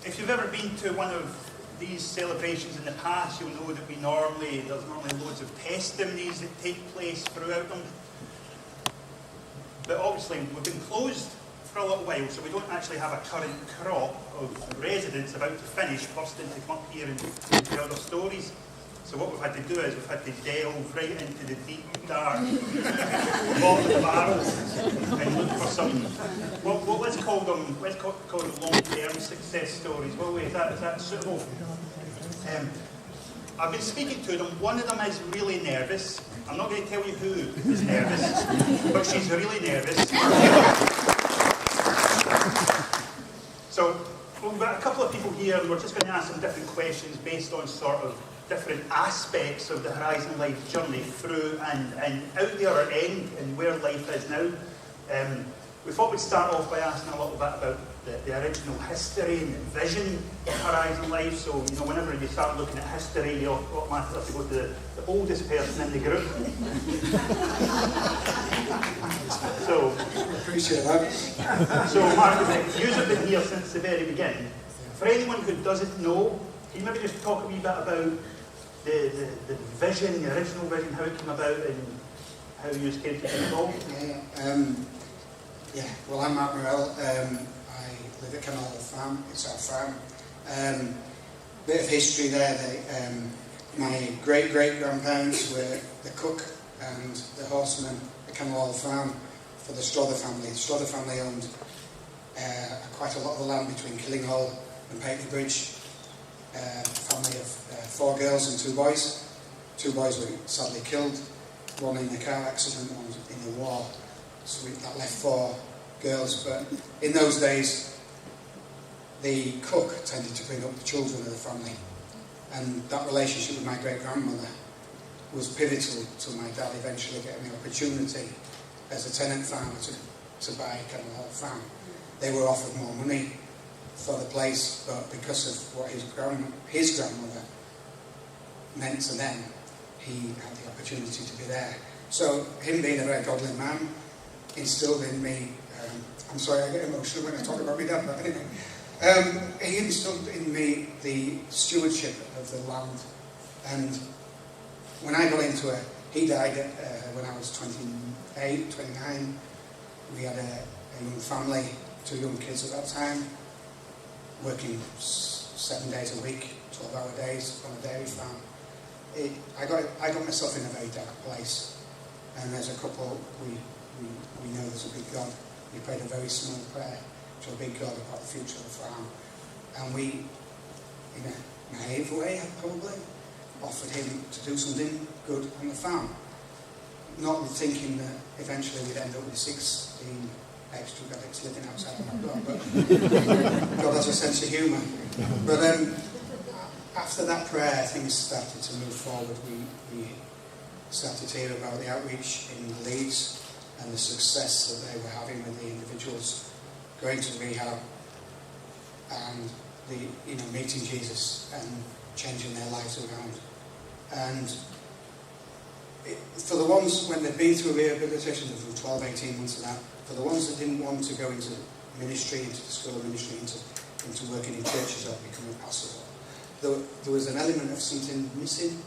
If you've ever been to one of these celebrations in the past, you'll know that there's normally loads of testimonies that take place throughout them. But obviously we've been closed for a little while, so we don't actually have a current crop of residents about to finish bursting to come up here and tell their stories. So what we've had to do is we've had to delve right into the deep, dark bottom of the barrel and look for some, well, let's call them long-term success stories. Well, is that suitable? I've been speaking to them. One of them is really nervous. I'm not going to tell you who is nervous, but she's really nervous. So we've got a couple of people here, and we're just going to ask some different questions based on sort of different aspects of the Horizon Life journey through and out the other end and where life is now. We thought we'd start off by asking a little bit about the original history and vision of Horizon Life. So, you know, whenever you start looking at history, you automatically have to go to the oldest person in the group. So, appreciate that. So, Mark, you've been here since the very beginning. For anyone who doesn't know, can you maybe just talk a wee bit about the vision, the original vision, how it came about and how you came to be involved? Well, I'm Mark Morell. I live at Kenilworth Farm. It's our farm. Bit of history there. My great-great-grandparents were the cook and the horseman at Kenilworth Farm for the Strother family. The Strother family owned quite a lot of the land between Killinghull and Pateley Bridge. A family of 4 girls and 2 boys. 2 boys were sadly killed, one in a car accident, one in the war. So that left 4 girls. But in those days, the cook tended to bring up the children of the family. And that relationship with my great-grandmother was pivotal to my dad eventually getting the opportunity as a tenant farmer to buy Kenilworth Farm. They were offered more money for the place, but because of what his grandmother meant to them, he had the opportunity to be there. So him being a very godly man instilled in me, I'm sorry I get emotional when I talk about my dad, but anyway, he instilled in me the stewardship of the land. And when I got into it, he died when I was 28, 29. We had a young family, 2 young kids at that time, working 7 days a week, 12-hour days on a dairy farm. I got myself in a very dark place, and as a couple, we know there's a big God. We prayed a very small prayer to a big God about the future of the farm, and we, in a naive way, probably offered him to do something good on the farm, not thinking that eventually we'd end up with 16 extra addicts living outside of my door, but God has a sense of humour. But after that prayer, things started to move forward. We started to hear about the outreach in Leeds and the success that they were having with the individuals going to rehab and meeting Jesus and changing their lives around. And for the ones, when they've been through rehabilitation, through 12, 18 months of that, for the ones that didn't want to go into ministry, into the school of ministry, into working in churches or becoming pastors, there was an element of something missing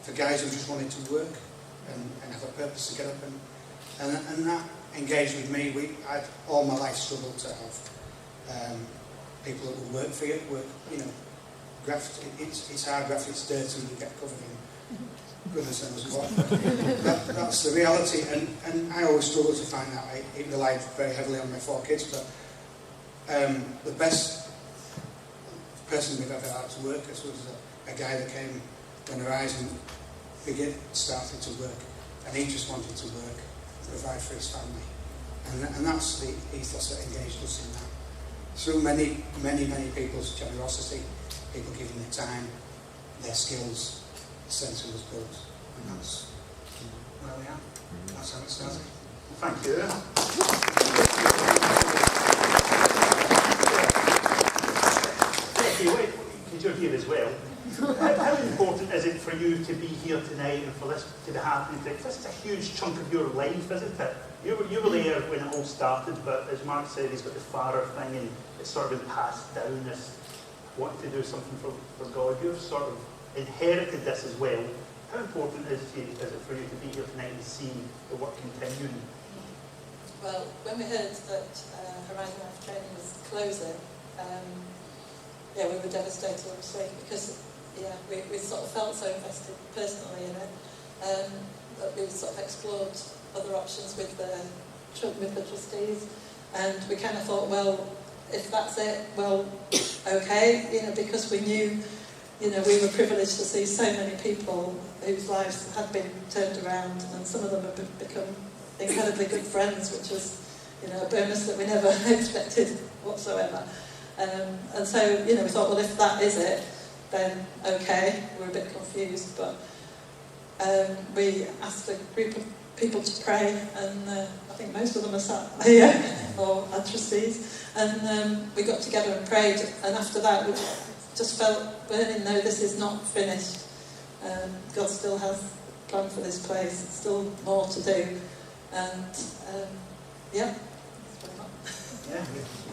for guys who just wanted to work and have a purpose to get up and that engaged with me. I'd all my life struggled to have people that would work for you, graft. It's hard graft, it's dirty, and you get covered in goodness knows what. That's the reality, and I always struggled to find that. It relied very heavily on my 4 kids, but the best person we've ever had to work with was a guy that came when Horizon started to work, and he just wanted to work, provide for his family, and that's the ethos that engaged us in that. Through many, many, many people's generosity, people giving their time, their skills, the centre was built, and that's where we are. That's how it started. Thank you. Because you're here as well, how important is it for you to be here tonight and for this to be happening today? This is a huge chunk of your life, isn't it? You were there when it all started, but as Mark said, he's got the father thing, and it's sort of been passed down, this wanting to do something for God. You've sort of inherited this as well. How important is it for you to be here tonight and see the work continuing? Well, when we heard that Horizon Life Training was closing, we were devastated, obviously, because we sort of felt so invested personally in it that we sort of explored other options with the trustees, and we kind of thought, well, if that's it, well, okay, because we knew, we were privileged to see so many people whose lives had been turned around, and some of them have become incredibly good friends, which was, a bonus that we never expected whatsoever. And so, we thought, well, if that is it, then okay. We're a bit confused, but we asked a group of people to pray, and I think most of them are sat here, or our trustees, and we got together and prayed, and after that we just felt burning, no, this is not finished. God still has a plan for this place, there's still more to do, and that's very much. Yeah,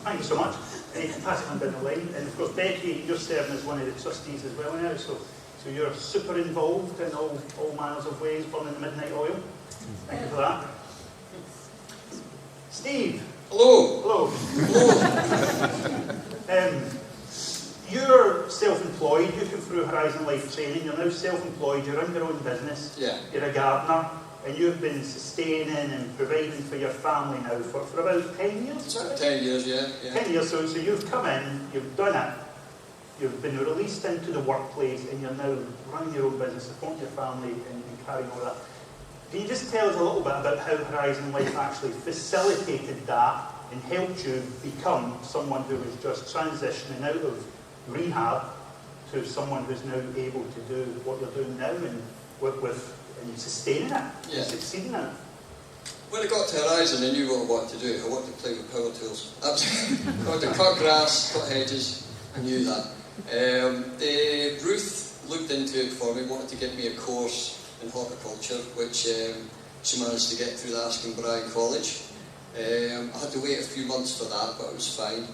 thank you so much. And you can pass it on down the line. And of course, Becky, you're serving as one of the trustees as well now, so you're super involved in all manners of ways, burning the midnight oil. Thank you for that. Steve. Hello. You're self-employed. You came through Horizon Life Training. You're now self-employed. You're in your own business. Yeah. You're a gardener. And you've been sustaining and providing for your family now for about 10 years? 10 years, yeah. 10 years, so you've come in, you've done it, you've been released into the workplace, and you're now running your own business, supporting your family, and carrying all that. Can you just tell us a little bit about how Horizon Life actually facilitated that and helped you become someone who was just transitioning out of rehab to someone who's now able to do what you're doing now and and sustaining it, and succeeding in it? When I got to Horizon, I knew what I wanted to do. I wanted to play with power tools. I wanted to cut grass, cut hedges. I knew that. Ruth looked into it for me, wanted to get me a course in horticulture, which she managed to get through the Askin Bryan College. I had to wait a few months for that, but it was fine,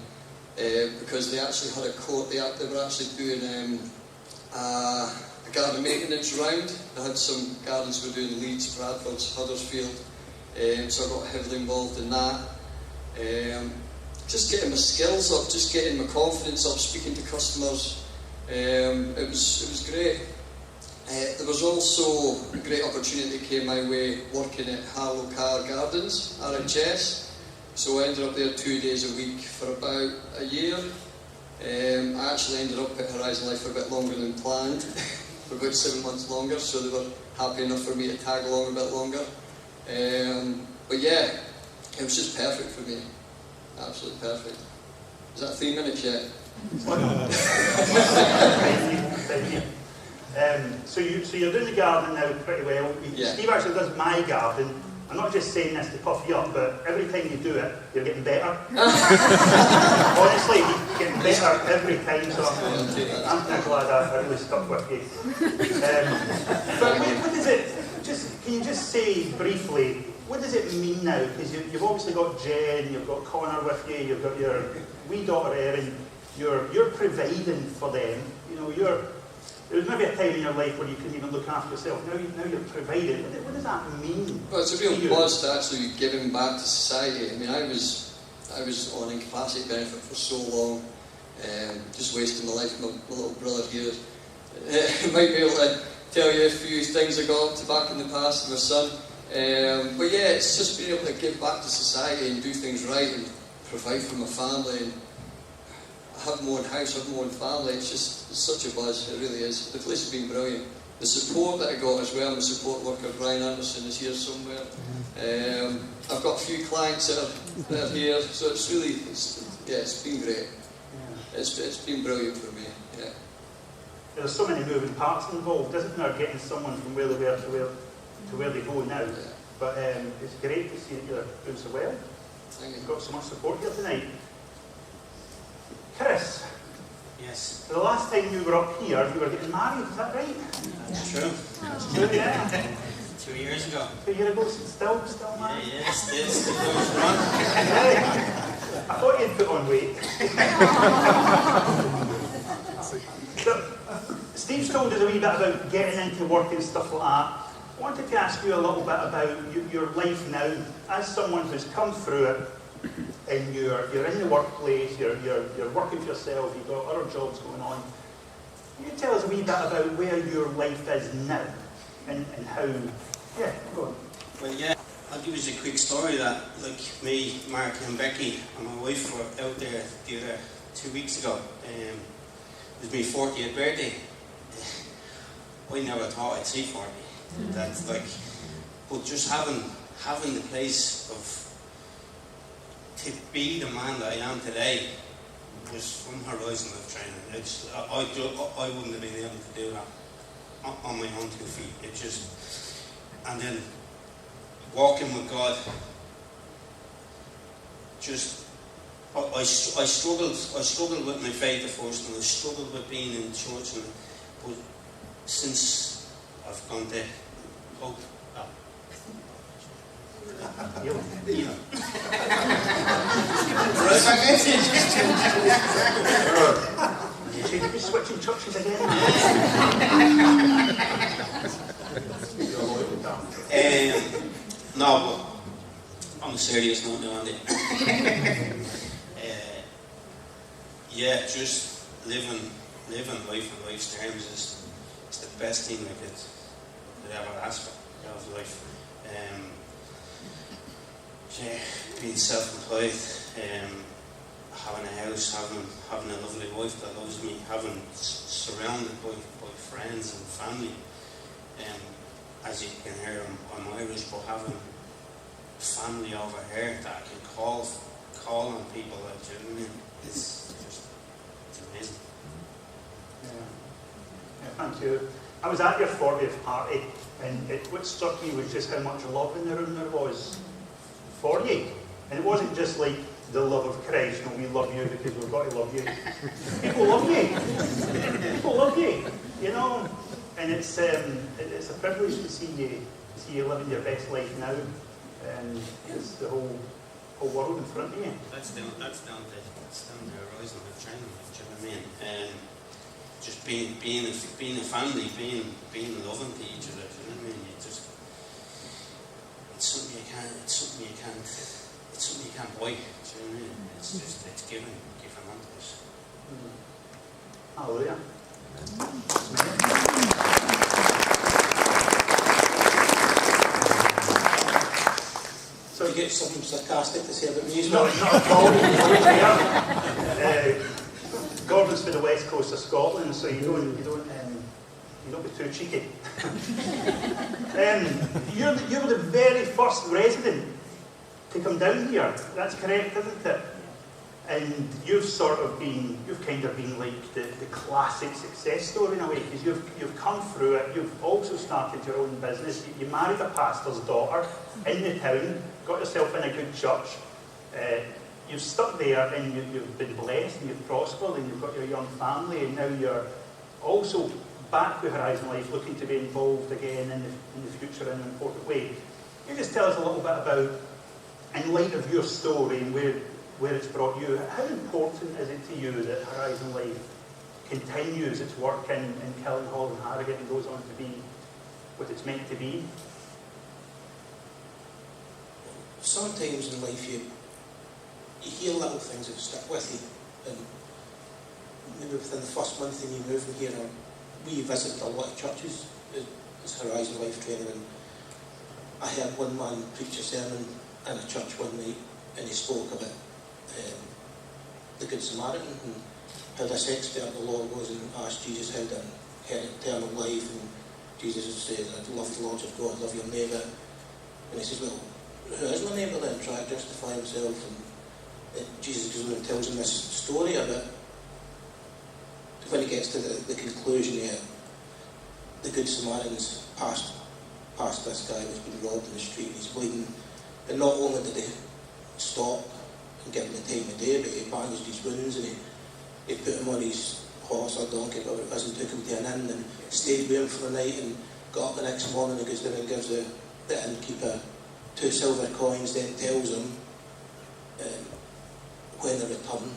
because they actually had a course. They were actually doing a garden maintenance round. They had some gardens were doing Leeds, Bradford, Huddersfield, so I got heavily involved in that. Just getting my skills up, just getting my confidence up, speaking to customers. It was great. There was also a great opportunity that came my way working at Harlow Car Gardens, RHS. So I ended up there 2 days a week for about a year. I actually ended up at Horizon Life for a bit longer than planned, for about 7 months longer, so they were happy enough for me to tag along a bit longer. But yeah, it was just perfect for me. Absolutely perfect. Is that 3 minutes yet? Thank you. So you're doing the garden now pretty well. Yeah. Steve actually does my garden. I'm not just saying this to puff you up, but every time you do it, you're getting better. Honestly, you're getting better every time, so I'm glad I really stuck with you. But what does it, can you just say briefly, what does it mean now? Because you've obviously got Jen, you've got Connor with you, you've got your wee daughter Erin, you're providing for them. There was maybe a time in your life where you couldn't even look after yourself. Now you're providing. What does that mean? Well, it's a real plus to actually giving back to society. I mean, I was on incapacity benefit for so long, just wasting my life. My little brother here might be able to tell you a few things I got up to back in the past with my son. But yeah, it's just being able to give back to society and do things right and provide for my family and have my own house, have my own family. It's such a buzz, it really is. The place has been brilliant. The support that I got as well, my support worker Brian Anderson is here somewhere. I've got a few clients that are here, so it's really, it's been great. It's been brilliant for me, yeah. There's so many moving parts involved, isn't there, getting someone from where they were to where they go now. Yeah. But it's great to see that you're doing so well. You've got so much support here tonight. Chris. Yes. The last time you were up here, you were getting married, is that right? That's true. True, yeah. 2 years ago. 2 years ago, still married? Yeah, still going strong. I thought you'd put on weight. Steve's told us a wee bit about getting into work and stuff like that. I wanted to ask you a little bit about your life now, as someone who's come through it, and you're in the workplace, you're working for yourself, you've got other jobs going on. Can you tell us a wee bit about where your life is now, and how, yeah, go on. Well, yeah, I'll give you a quick story that, like, me, Mark and Becky and my wife were out there the other 2 weeks ago. It was my 40th birthday. I never thought I'd see 40. That's like, but just having the place to be the man that I am today was from Horizon Life Training. I wouldn't have been able to do that on my own 2 feet. It just, and then walking with God, just, I struggled with my faith at first, and I struggled with being in church, but since I've gone to hope, Should we be switching churches again? No, but on a serious note now, Andy. Yeah, just living life in life's terms is the best thing I could ever ask for out of life. Yeah, being self-employed, having a house, having a lovely wife that loves me, surrounded by friends and family. As you can hear, I'm Irish, but having family over here that I can call on people like, do you know what I mean? It's amazing. Yeah, thank you. I was at your 40th party, and what struck me was just how much love in the room there was for you. And it wasn't just like the love of Christ, we love you because we've got to love you. People love you. People love you, you know. And it's a privilege to see you living your best life now, and it's the whole world in front of you. That's down to Horizon Life Training, do you know what I mean? Just being a family, being loving to each other, do you know what I mean? It's something you can't buy, do you know what I mean? It's given unto us. Hallelujah. So you get something sarcastic to say about me? No, not at all. Gordon's for the west coast of Scotland, so you don't be too cheeky. You were the very first resident to come down here. That's correct, isn't it? And you've kind of been like the classic success story in a way, because you've come through it. You've also started your own business. You married a pastor's daughter in the town, got yourself in a good church. You've stuck there, and you've been blessed, and you've prospered, and you've got your young family, and now you're also back with Horizon Life, looking to be involved again in the future in an important way. Can you just tell us a little bit about, in light of your story and where it's brought you, how important is it to you that Horizon Life continues its work in Killinghall and Harrogate and goes on to be what it's meant to be? Sometimes in life you hear little things that stick with you, and maybe within the first month of me moving here, we visited a lot of churches as Horizon Life Training, and I heard one man preach a sermon in a church one night, and he spoke about the Good Samaritan, and how this expert of the law goes and asks Jesus how to inherit eternal life, and Jesus says, "I'd love the Lord your God, love your neighbour." And he says, "Well, who is my neighbour then?" Try to justify himself, and Jesus goes on and tells him this story about, when he gets to the conclusion here, the Good Samaritans passed this guy who's been robbed in the street, he's bleeding, and not only did they stop and give him the time of day, but he bandaged his wounds, and he put him on his horse or donkey, whatever it was, and took him to an inn and stayed with him for the night, and got up the next morning and goes down and gives the innkeeper 2 silver coins, then tells him, when I return,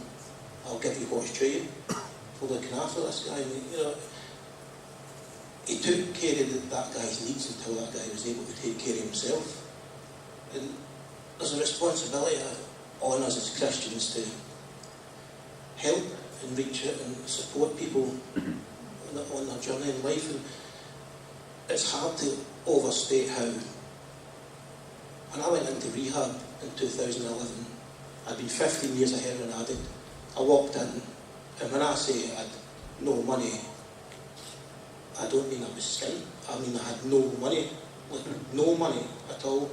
I'll give you what's due you for looking after this guy. And, you know, he took care of that guy's needs until that guy was able to take care of himself. And there's a responsibility on us as Christians to help and reach out and support people on their journey in life. And it's hard to overstate how, when I went into rehab in 2011, I'd been 15 years a heroin addict. I walked in, and when I say I had no money, I don't mean I was skint. I mean I had no money, like no money at all.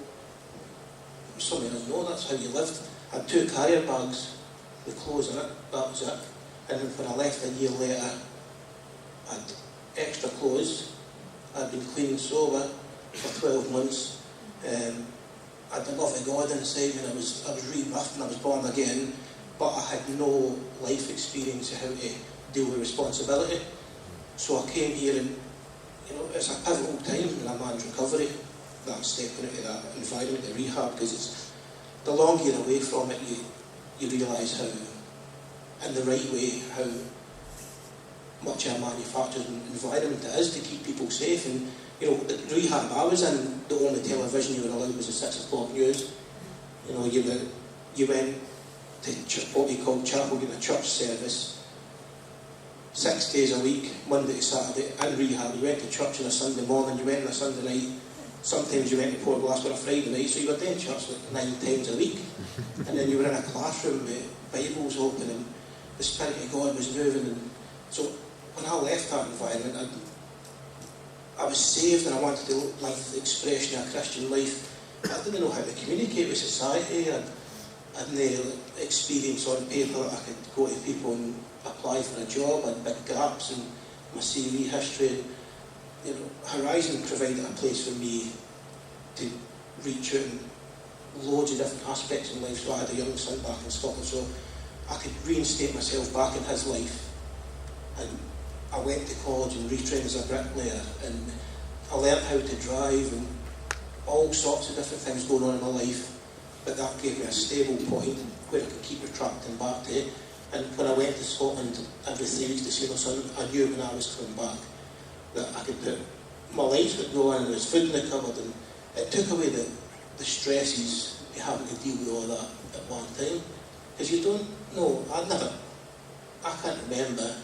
Some of us know that's how you lived. I had 2 carrier bags with clothes in it, that was it. And then when I left a year later, I had extra clothes. I'd been clean and sober for 12 months. I had the love of God inside me, and I was rebirthed and I was born again, but I had no life experience of how to deal with responsibility. So I came here, and it's a pivotal time in a man's recovery, that stepping into that environment of rehab, because it's the longer you're away from it, you realise how, in the right way, how much a manufactured environment it is to keep people safe. And the rehab I was in, the only television you were allowed was the 6 o'clock news. You went to what we called chapel, getting a church service 6 days a week, Monday to Saturday, in rehab. You went to church on a Sunday morning, you went on a Sunday night, sometimes you went to Port Glasgow on a Friday night, so you were doing church like 9 times a week. And then you were in a classroom with Bibles open and the Spirit of God was moving. And so when I left that environment, I was saved and I wanted to live the expression of a Christian life. I didn't know how to communicate with society. I had no experience on paper that I could go to people and apply for a job. I had big gaps in my CV history. Horizon provided a place for me to reach out in loads of different aspects in life. So I had a young son back in Scotland, so I could reinstate myself back in his life. And I went to college and retrained as a bricklayer, and I learnt how to drive and all sorts of different things going on in my life. But that gave me a stable point where I could keep retracting back to it. And when I went to Scotland every 3 weeks to see my son, I knew when I was coming back that I could put my lights would go on and there was food in the cupboard, and it took away the stresses of having to deal with all that at one time. Because you don't know, I can't remember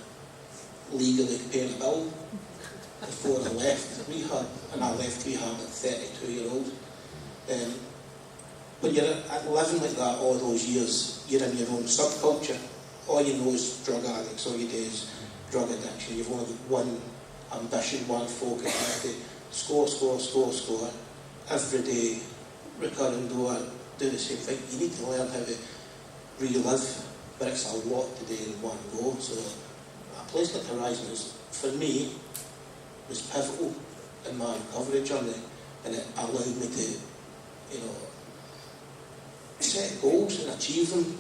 legally paying a bill before I left rehab, and I left rehab at 32-year-old. When you're living like that all those years, you're in your own subculture. All you know is drug addicts, all you do is drug addiction. You've only got one ambition, one focus, you have to score, every day, recurring door, do the same thing. You need to learn how to relive, but it's a lot to do in one go. So a place like Horizon for me, was pivotal in my recovery journey, and it allowed me to, set goals and achieve them,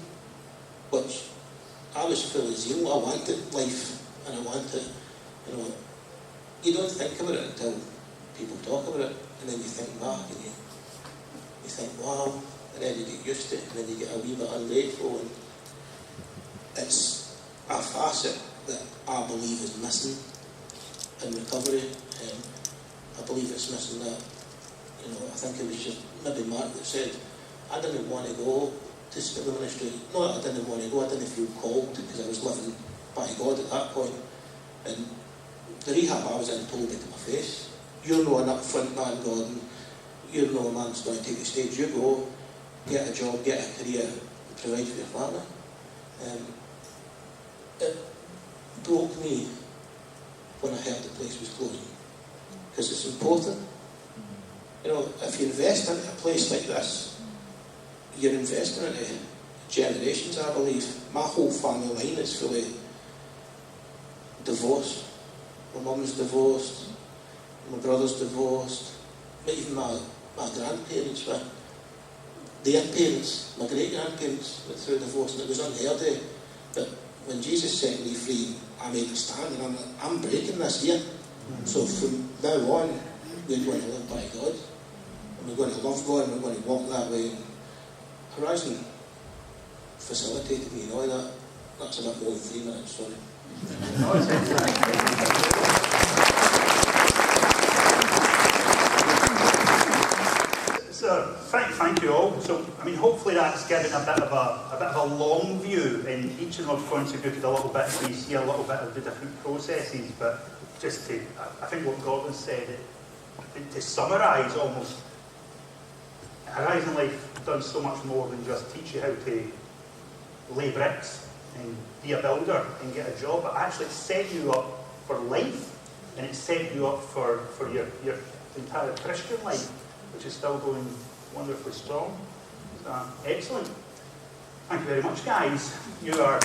which I was full of zeal. I wanted life, and I wanted, you don't think about it until people talk about it, and then you think back and you think, wow, and then you get used to it, and then you get a wee bit ungrateful, and it's a facet that I believe is missing in recovery. I believe it's missing that, I think it was just maybe Mark that said, I didn't want to go to the ministry. No, I didn't want to go. I didn't feel called because I was living by God at that point. And the rehab I was in told me to my face, you're not an upfront man, Gordon. You're not a man that's going to take the stage. You go, get a job, get a career, and provide for your family. It broke me when I heard the place was closing, because it's important. If you invest in a place like this, you're investing into generations, I believe. My whole family line is fully divorced. My mum's divorced, my brother's divorced, even my grandparents were, their parents, my great-grandparents went through a divorce, and it was unheard of. But when Jesus set me free, I made a stand, and I'm breaking this here. So from now on, we're going to live by God, and we're going to love God, and we're going to walk that way. And Horizon facilitated me, that. That's about more than 3 minutes, sorry. thank you all. So, I mean, hopefully that's given a bit of a long view, and each of them have contributed a little bit, so you see a little bit of the different processes. But just to, I think what Gordon said, to summarise almost, Horizon Life done so much more than just teach you how to lay bricks and be a builder and get a job, but actually set you up for life, and it set you up for your entire Christian life, which is still going wonderfully strong. So, excellent. Thank you very much, guys. You are